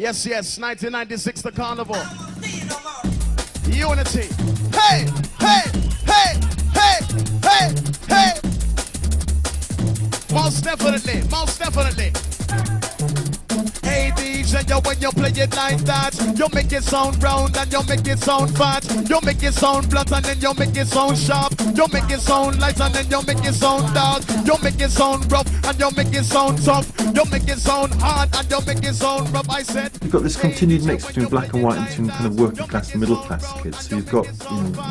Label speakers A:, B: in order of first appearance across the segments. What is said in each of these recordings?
A: Yes, yes, 1996, the carnival. Unity. Hey, hey, hey, hey, hey, hey. Most definitely, most definitely. Hey DJ, yo, when you play it like that, you make it sound round and you make it sound fat. You make it sound blunt and then you make it sound sharp. You make it sound light and then you make it sound dark. You make it sound rough and you make it sound tough. You make it sound hard and you make it sound rough. I said
B: you've got this continued mix between black and white and between kind of working class and middle class kids. So you've got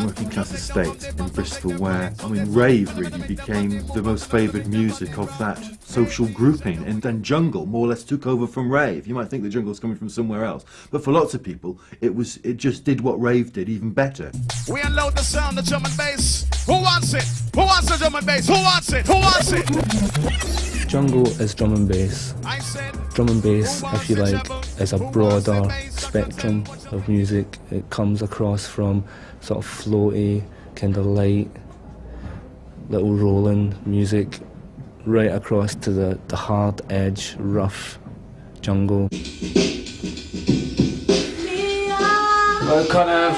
B: working class estate in Bristol where, I mean, rave really became the most favoured music of that social grouping, and then jungle more or less took over from rave. You might think the jungle was coming from somewhere else, but for lots of people it just did what rave did, even better.
A: We unload the sound, the drum and bass. Who wants it? Who wants the drum and bass? Who wants it? Who wants it?
C: Jungle is drum and bass. Drum and bass, if you like, is a broader spectrum of music. It comes across from sort of floaty, kind of light, little rolling music, right across to the hard edge, rough jungle.
D: Well, it kind of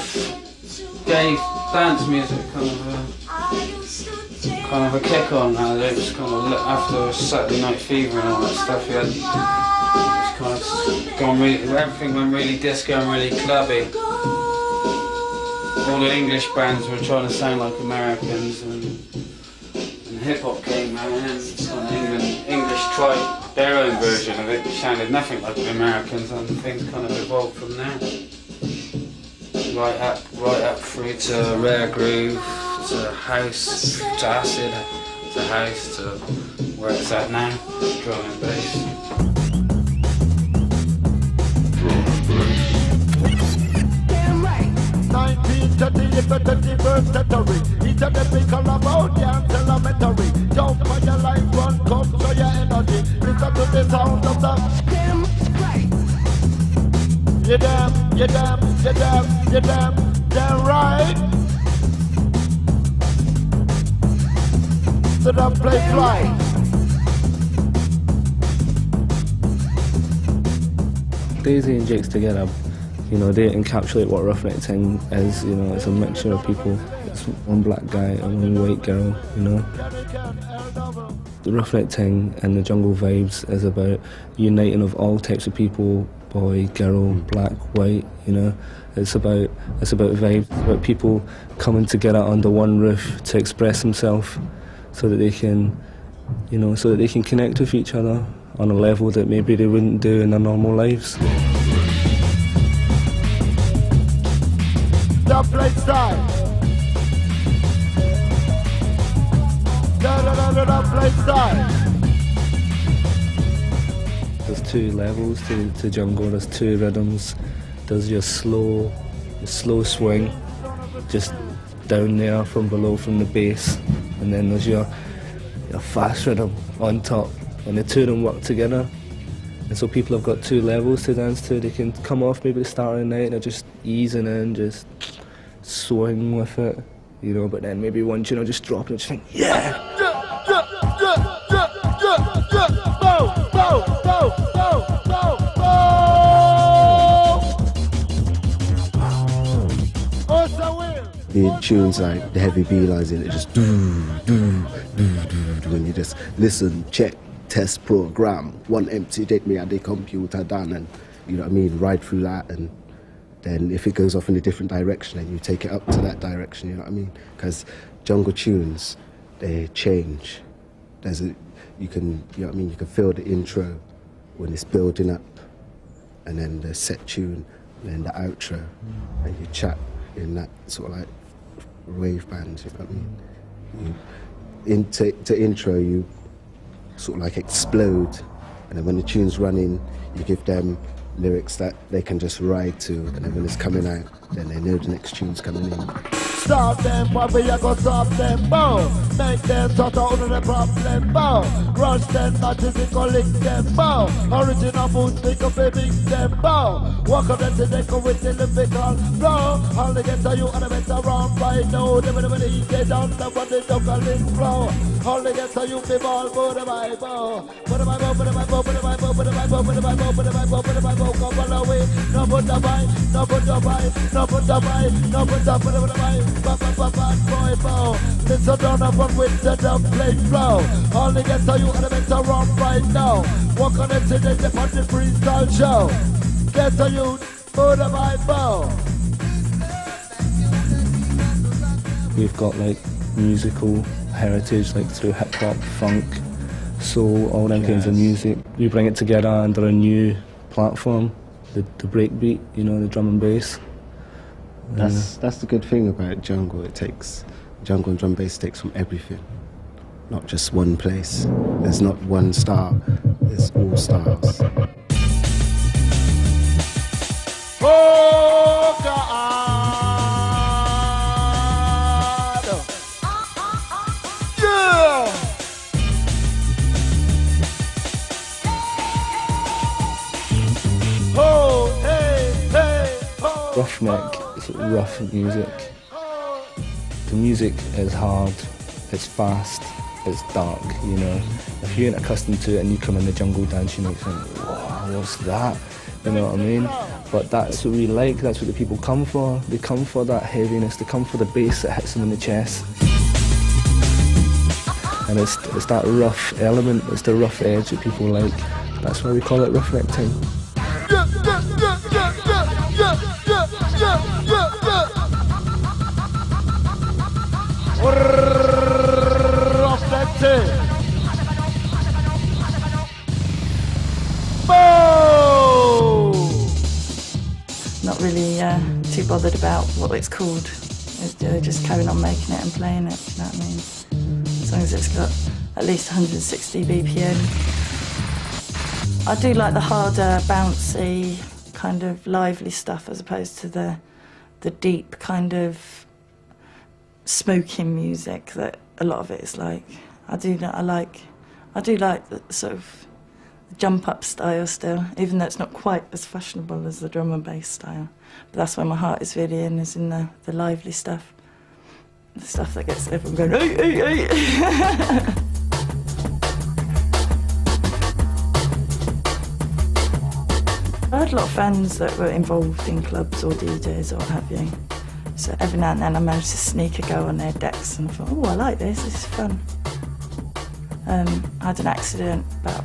D: gave dance music kind of a kick on. It was kind of after Saturday Night Fever and all that stuff. You had kind of gone really, everything went really disco and really clubby. All the English bands were trying to sound like Americans, and hip hop came out, and English tried their own version of it, which sounded nothing like the Americans, and things kind of evolved from there. Right up through to rare groove, to house, to acid, to house, to where it's at now, drum and bass.
E: 31st century. Each of them we call about dance elementary. Jump on your line, run, come, show your energy. Listen to the sound of the damn right. You damn, you damn, you damn, you damn, damn right. So don't play fly.
C: Daisy and Jake's together, you know, they encapsulate what Roughneck Ting is. You know, it's a mixture of people. It's one black guy and one white girl, you know. The Roughneck Ting and the Jungle Vibes is about uniting of all types of people, boy, girl, black, white, you know. It's about vibes, it's about people coming together under one roof to express themselves so that they can, you know, so that they can connect with each other on a level that maybe they wouldn't do in their normal lives.
E: Play style. Play style.
C: There's two levels to jungle. There's two rhythms. There's your slow swing, just down there from below from the bass, and then there's your fast rhythm on top, and the two of them work together. And so people have got two levels to dance to. They can come off maybe the start of the night and they're just easing in, just swing with it, you know, but then maybe once, you know, just drop it and just think, yeah!
F: The tunes like the heavy B lines in it, just do, when you just listen, check, test, program, one empty, take me at the computer done, and you know what I mean, ride through that, and then if it goes off in a different direction, then you take it up to that direction, you know what I mean? Because jungle tunes, they change. You can feel the intro when it's building up, and then the set tune, and then the outro, and you chat in that sort of like wave band, you know what I mean? To intro, you sort of like explode, and then when the tune's running, you give them lyrics that they can just ride to, and then when it's coming out, then they know the next tune's coming in.
E: Stop them, but we are gonna stop them, bow. Make them sort out of the problem, bow. Rush them, not physical lick them, bow. Original moves, make up a mix them, bow. Walk on them to deco with the lyrical flow. All they get to you and the better run right now. They will easy down, the one they don't call it flow. All they get to you, be ball, for the Bible. For the Bible, for the Bible, for the Bible, for the Bible, for the Bible, for the Bible, for the Bible, come all the way. No put the Bible, no put the Bible, no put the Bible, no put the Bible, bad boy, bow. Listen down up on with the dub play flow. All they get to you and the better run right now. Walk on it today, the party freestyle show. Get to you, for the Bible.
C: We've got like musical heritage, like through hip hop, funk, soul, all them kinds of music. We bring it together under a new platform, the breakbeat, you know, the drum and bass.
F: That's the good thing about jungle. It takes jungle and drum bass takes from everything, not just one place. There's not one style. There's all styles.
E: Oh God! Yeah! Oh, hey, hey, oh.
C: Roughneck is rough music. The music is hard, it's fast, it's dark, you know. If you ain't accustomed to it and you come in the jungle dance, you might think, wow, what's that? You know what I mean? But that's what we like, that's what the people come for. They come for that heaviness, they come for the bass that hits them in the chest. And it's that rough element, it's the rough edge that people like. That's why we call it roughneck time.
E: Yeah, yeah, yeah, yeah, yeah, yeah, yeah, yeah, yeah, yeah. Roughneck time. Boom!
G: Not really too bothered about what it's called. Just carrying on making it and playing it, you know what I mean? As long as it's got at least 160 BPM. I do like the harder, bouncy, kind of lively stuff as opposed to the deep kind of smoking music that a lot of it is like. I do like the sort of jump up style still, even though it's not quite as fashionable as the drum and bass style. But that's where my heart is really in the lively stuff. The stuff that gets everyone going, hey, hey, hey. I had a lot of friends that were involved in clubs or DJs or what have you. So every now and then I managed to sneak a go on their decks and I thought, oh, I like this is fun. I had an accident about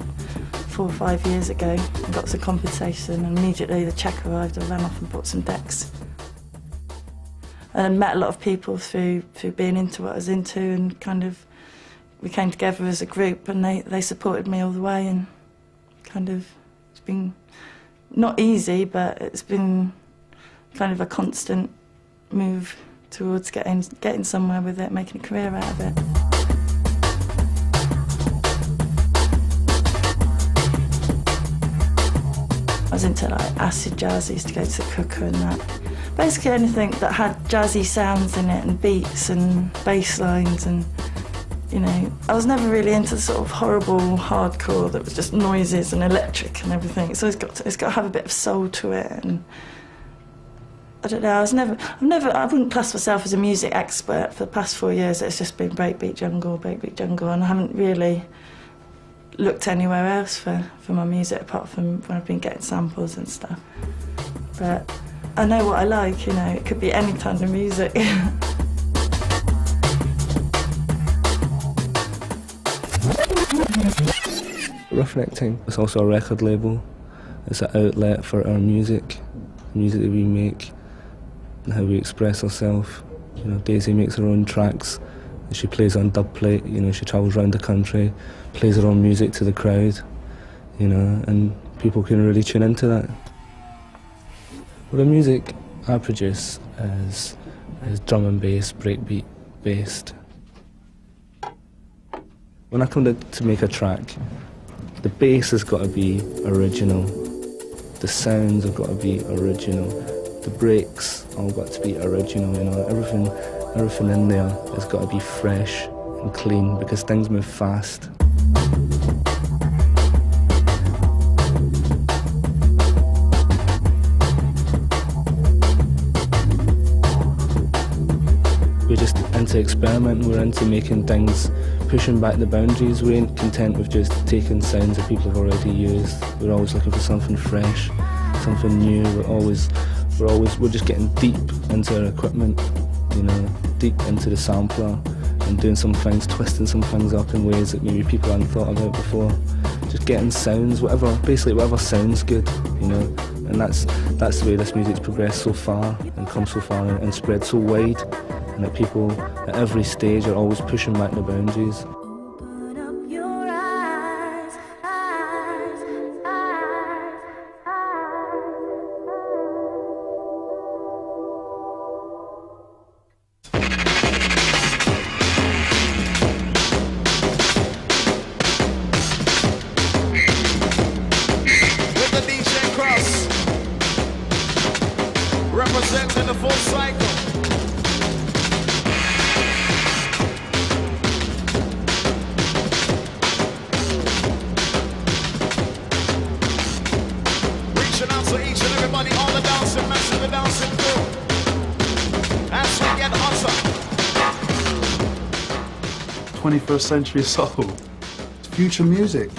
G: 4 or 5 years ago and got some compensation, and immediately the check arrived. I ran off and bought some decks. And I met a lot of people through being into what I was into, and kind of we came together as a group, and they supported me all the way, and kind of it's been not easy, but it's been kind of a constant move towards getting somewhere with it, making a career out of it. I was into like acid jazz. I used to go to the Cooker and that. Basically anything that had jazzy sounds in it and beats and bass lines, and you know, I was never really into the sort of horrible hardcore that was just noises and electric and everything. It's always got to have a bit of soul to it, and I don't know. I wouldn't class myself as a music expert. For the past 4 years, it's just been breakbeat jungle, and I haven't really looked anywhere else for my music apart from when I've been getting samples and stuff. But I know what I like, you know, it could be any kind of music.
C: Roughneck Ting is also a record label. It's an outlet for our music, the music that we make and how we express ourselves. You know, Daisy makes her own tracks. She plays on dub plate, you know, she travels around the country, plays her own music to the crowd, you know, and people can really tune into that. Well, the music I produce is drum and bass, breakbeat based. When I come to make a track, the bass has got to be original, the sounds have got to be original, the breaks all got to be original, you know, everything Everything in there has got to be fresh and clean because things move fast. We're just into experimenting, we're into making things, pushing back the boundaries. We ain't content with just taking sounds that people have already used. We're always looking for something fresh, something new. We're just getting deep into our equipment, you know, deep into the sampler and doing some things, twisting some things up in ways that maybe people hadn't thought about before. Just getting sounds, basically whatever sounds good, you know. And that's the way this music's progressed so far and come so far and spread so wide, and that people at every stage are always pushing back the boundaries.
H: Open up your eyes, eyes, eyes,
A: With the DJ Cross, representing the full cycle. Reaching out to each and everybody, all the dancing, messing the dancing through. As we get hotter.
I: 21st century soul. It's future music.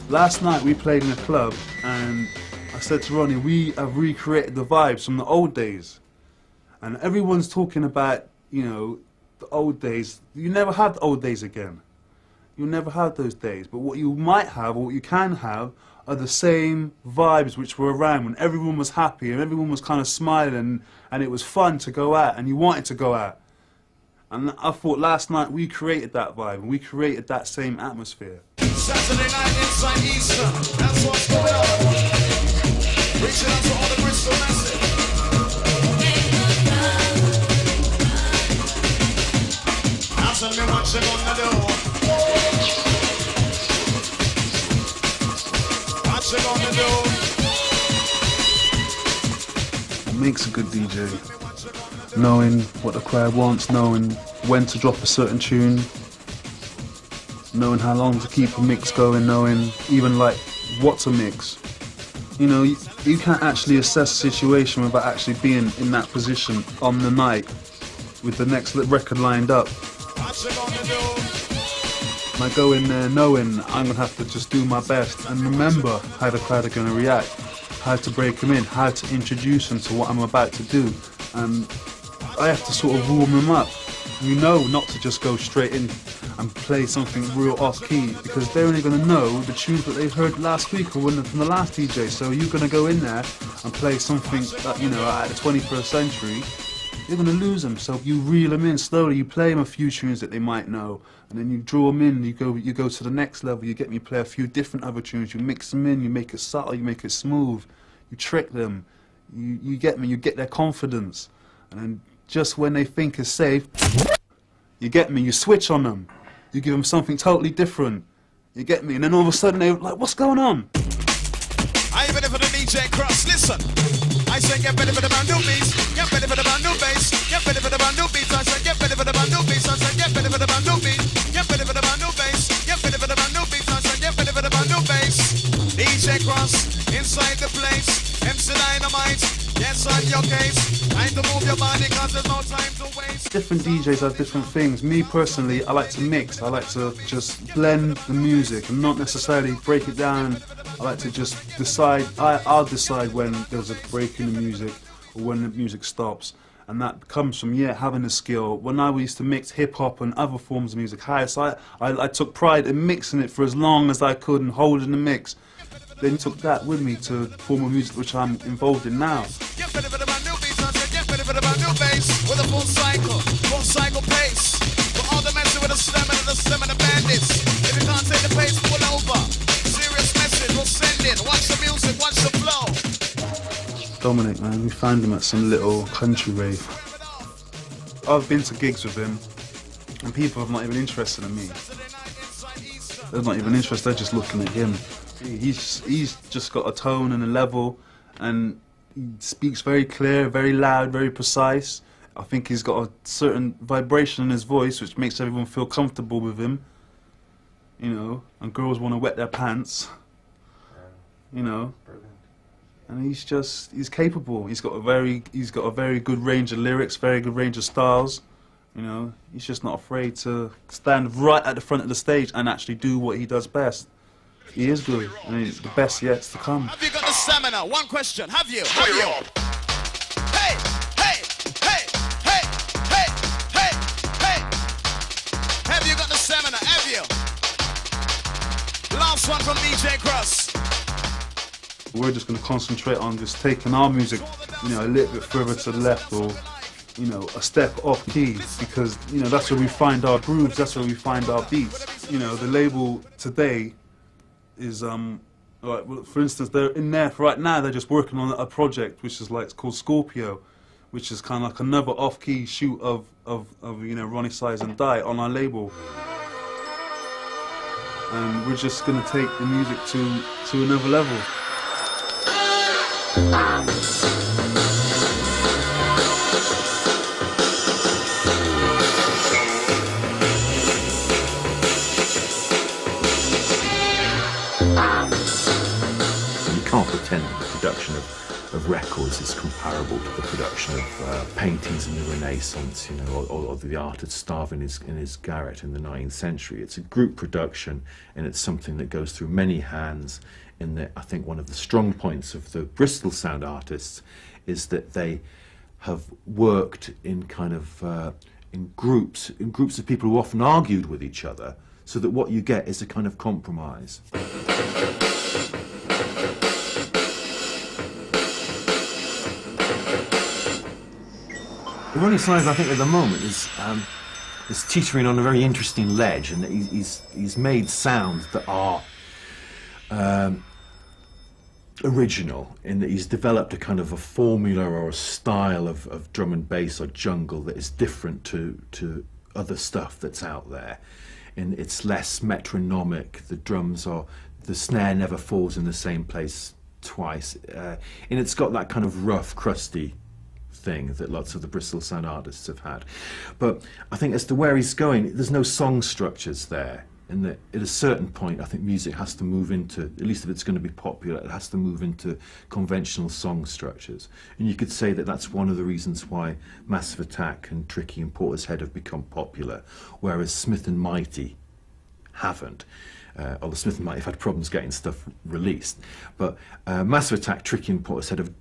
I: Last night we played in a club and I said to Ronnie, we have recreated the vibes from the old days. And everyone's talking about, you know, the old days. You never have the old days again. You'll never have those days. But what you might have, or what you can have, are the same vibes which were around when everyone was happy and everyone was kind of smiling and it was fun to go out and you wanted to go out. And I thought last night we created that vibe and we created that same atmosphere.
A: Saturday night inside Easter, that's what's going on. Reaching out to all the Bristol massive. Now tell me what you gonna do. What you gonna do?
I: What makes a good DJ? Knowing what the crowd wants, knowing when to drop a certain tune, knowing how long to keep a mix going, knowing even like what to mix. You know, you can't actually assess a situation without actually being in that position on the night with the next record lined up. And I go in there knowing I'm going to have to just do my best and remember how the crowd are going to react, how to break them in, how to introduce them to what I'm about to do. And I have to sort of warm them up. You know not to just go straight in and play something real off-key because they're only going to know the tunes that they've heard last week or from the last DJ. So you're going to go in there and play something that, you know, at the 21st century, you're going to lose them. So you reel them in slowly, you play them a few tunes that they might know, and then you draw them in, you go to the next level, you get me play a few different other tunes, you mix them in, you make it subtle, you make it smooth, you trick them, you get me, you get their confidence, and then just when they think it's safe, you get me, you switch on them. You give them something totally different. You get me? And then all of a sudden they're like, what's going on?
A: I ain't ready for the DJ Cross, listen. I said get ready for the brand new beats. Get ready for the brand new bass. Get ready for the brand new beats. I said get ready for the brand new beats. I said get ready for the brand new beat. Get ready for the brand new bass. Get ready for the brand new beats. I said get ready for the brand new bass. DJ Cross, inside the place. MC Dynamite, yes on your case. Time to move your body cause there's no time to waste.
I: Different DJs have different things. Me personally, I like to mix. I like to just blend the music and not necessarily break it down. I like to just decide, I'll decide when there's a break in the music or when the music stops. And that comes from, having a skill. When I used to mix hip-hop and other forms of music, house, I took pride in mixing it for as long as I could and holding the mix. Then took that with me to form a music which I'm involved in now.
A: Get ready for the brand new beats, get ready for the brand new bass. With a full cycle pace. For all the messing with the stem and the bandits. If you can't take the pace, pull over. Serious message, we'll send it. Watch the music, watch the flow.
I: Dominic, man, we found him at some little country rave. I've been to gigs with him, and people are not even interested in me. They're not even interested, they're just looking at him. He's just got a tone and a level, and he speaks very clear, very loud, very precise, I think he's got a certain vibration in his voice which makes everyone feel comfortable with him. You know, and girls want to wet their pants. You know, and he's capable. He's got a very good range of lyrics, very good range of styles. You know, he's just not afraid to stand right at the front of the stage and actually do what he does best. He is good, and he's the best yet to come.
A: Have you got the stamina? One question. Have you? Have you? Hey, hey, hey, hey, hey, hey, hey. Have you got the stamina? Have you? Last one from DJ Cross.
I: We're just going to concentrate on just taking our music, you know, a little bit further to the left, or, you know, a step off key, because, you know, that's where we find our grooves, that's where we find our beats. You know, the label today is, like, for instance, they're in there right now. They're just working on a project which is like, it's called Scorpio, which is kind of like another off-key shoot of you know, Ronnie Size and Die on our label. And we're just going to take the music to another level.
B: You can't pretend that the production of records is comparable to the production of paintings in the Renaissance, you know, or the artist starving in his garret in the 19th century. It's a group production, and it's something that goes through many hands. In that, I think one of the strong points of the Bristol sound artists is that they have worked in kind of in groups of people who often argued with each other, so that what you get is a kind of compromise. Ronnie Size, I think, at the moment is teetering on a very interesting ledge, and he's made sounds that are original, in that he's developed a kind of a formula or a style of drum and bass or jungle that is different to other stuff that's out there. And it's less metronomic. The snare never falls in the same place twice, and it's got that kind of rough, crusty thing that lots of the Bristol sound artists have had. But I think as to where he's going, there's no song structures there. And that at a certain point, I think music has to move into, at least if it's going to be popular, it has to move into conventional song structures. And you could say that that's one of the reasons why Massive Attack and Tricky and Portishead have become popular, whereas Smith and Mighty haven't. Although Smith and Mighty have had problems getting stuff released. But Massive Attack, Tricky and Portishead have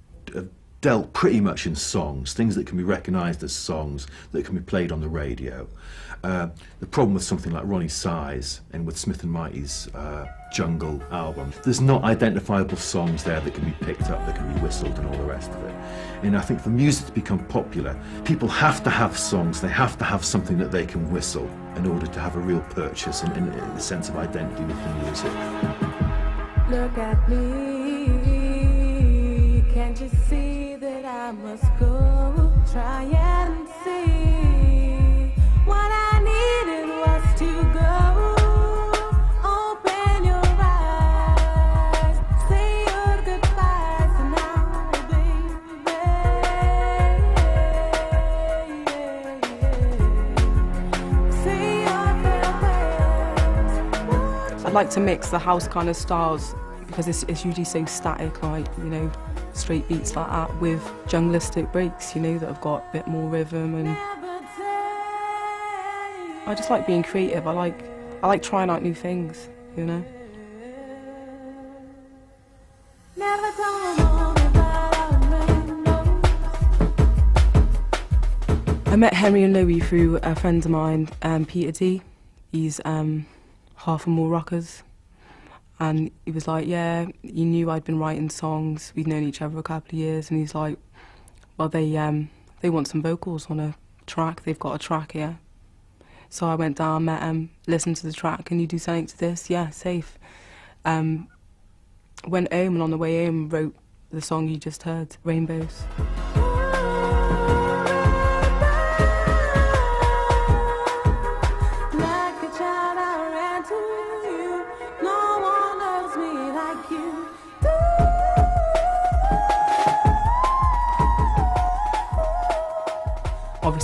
B: dealt pretty much in songs, things that can be recognised as songs that can be played on the radio. The problem with something like Ronnie Size and with Smith and Mighty's Jungle album, there's not identifiable songs there that can be picked up, that can be whistled and all the rest of it. And I think for music to become popular, people have to have songs, they have to have something that they can whistle in order to have a real purchase and a sense of identity with the music.
H: Look at me, can't you see that I must go? Try and see. What I needed was to go. Open your eyes, say your goodbyes now, baby. Say your farewells.
J: I'd like to mix the house kind of styles, because it's usually so static, like, you know, straight beats like that, with junglistic breaks, you know, that have got a bit more rhythm. And I just like being creative. I like trying out new things, you know. I met Henry and Louie through a friend of mine, Peter D. He's half and more rockers. And he was like, yeah, he knew I'd been writing songs. We'd known each other a couple of years. And he's like, well, they want some vocals on a track. They've got a track here. So I went down, met him, listened to the track. Can you do something to this? Yeah, safe. Went home, and on the way home wrote the song you just heard, Rainbows.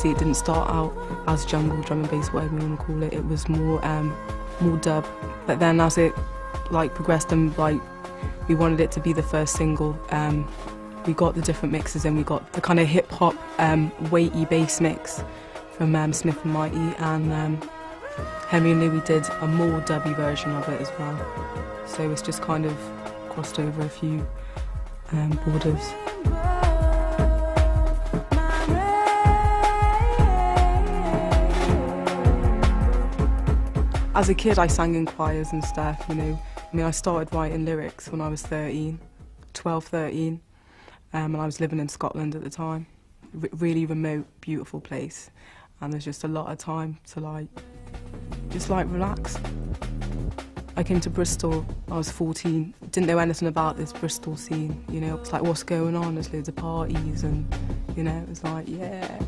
J: obviously it didn't start out as jungle, drum and bass, whatever you want to call it. It was more dub. But then as it like progressed and like we wanted it to be the first single, we got the different mixes and we got the kind of hip hop weighty bass mix from Smith and Mighty, and Henry and Louis did a more dubby version of it as well. So it's just kind of crossed over a few borders. As a kid, I sang in choirs and stuff, you know. I mean, I started writing lyrics when I was 12, 13, and I was living in Scotland at the time. Really remote, beautiful place. And there's just a lot of time to just relax. I came to Bristol, I was 14, didn't know anything about this Bristol scene, you know. It's like, what's going on? There's loads of parties and, you know, it was like, yeah.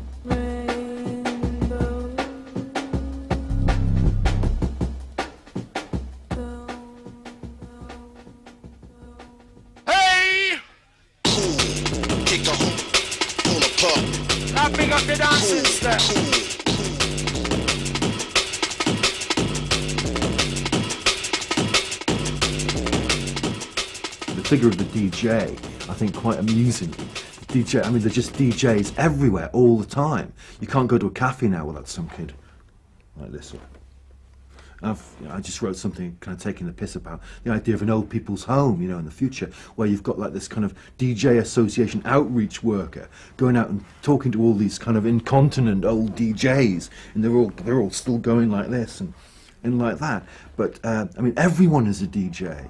E: Big up the dancing step.
B: The figure of the DJ, I think quite amusingly. The DJ, I mean, they're just DJs everywhere all the time. You can't go to a cafe now without some kid like this. I just wrote something kind of taking the piss about the idea of an old people's home, you know, in the future, where you've got like this kind of DJ association outreach worker going out and talking to all these kind of incontinent old DJs, and they're all still going like this and like that. But I mean, everyone is a DJ.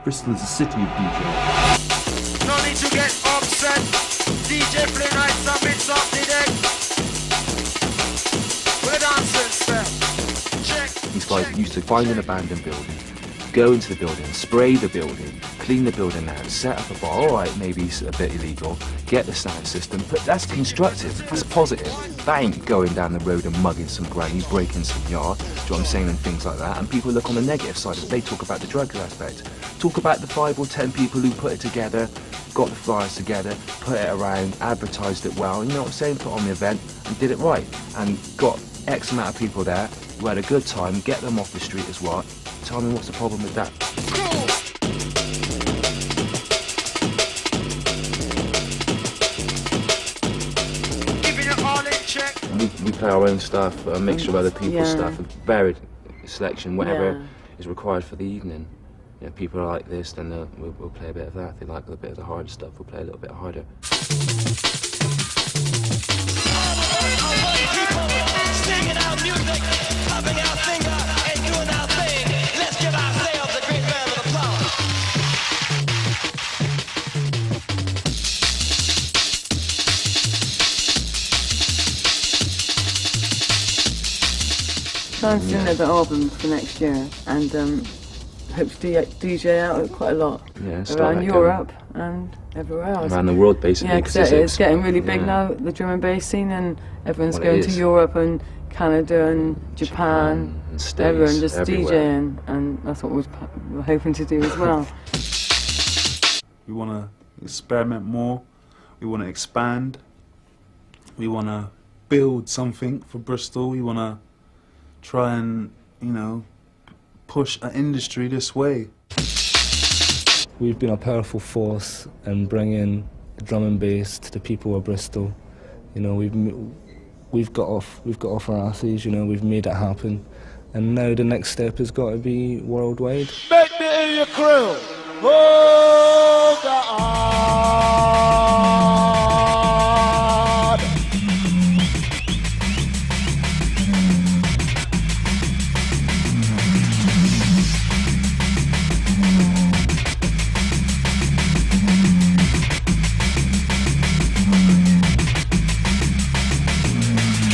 B: Bristol is a city of DJs.
E: No need to get upset. DJ play nights and mix up the deck. We're dancing step.
K: These guys used to find an abandoned building, go into the building, spray the building, clean the building out, set up a bar. All right, maybe it's a bit illegal, get the sound system, but that's constructive, that's positive. That ain't going down the road and mugging some granny, breaking some yard, do you know what I'm saying, and things like that. And people look on the negative side of it. They talk about the drug aspect. Talk about the 5 or 10 people who put it together, got the flyers together, put it around, advertised it well, you know what I'm saying, put on the event and did it right. And got X amount of people there who had a good time, get them off the street as well. Tell me what's the problem with that? We play our own stuff, a mixture of other people's stuff, a varied selection, whatever is required for the evening. You know, people are like this, then we'll play a bit of that. If they like a bit of the harder stuff, we'll play a little bit harder.
L: I'm doing another album for next year, and hope to DJ out quite a lot around Europe and everywhere else.
K: Around the world, basically.
L: Yeah, because it's getting really big now, the drum and bass scene, and everyone's going to Europe and Canada and Japan
K: and States,
L: everyone just
K: everywhere.
L: DJing, and that's what we're hoping to do as well.
I: We want to experiment more, we want to expand, we want to build something for Bristol, we want to try and, you know, push an industry this way.
C: We've been a powerful force in bringing the drum and bass to the people of Bristol. You know, we've got off our asses. You know, we've made it happen, and now the next step has got to be worldwide.
E: Make me in your crew. Oh God.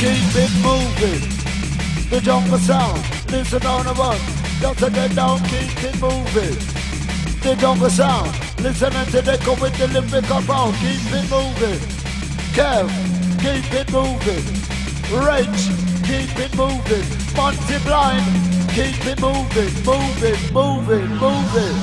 E: Keep it moving, the jungle sound, listen on the run, just to get down, keep it moving. The jungle sound, listening to the echo with the lyrical pound, keep it moving. Kev, keep it moving. Rich, keep it moving. Monty Blind, keep it moving, moving, moving, moving.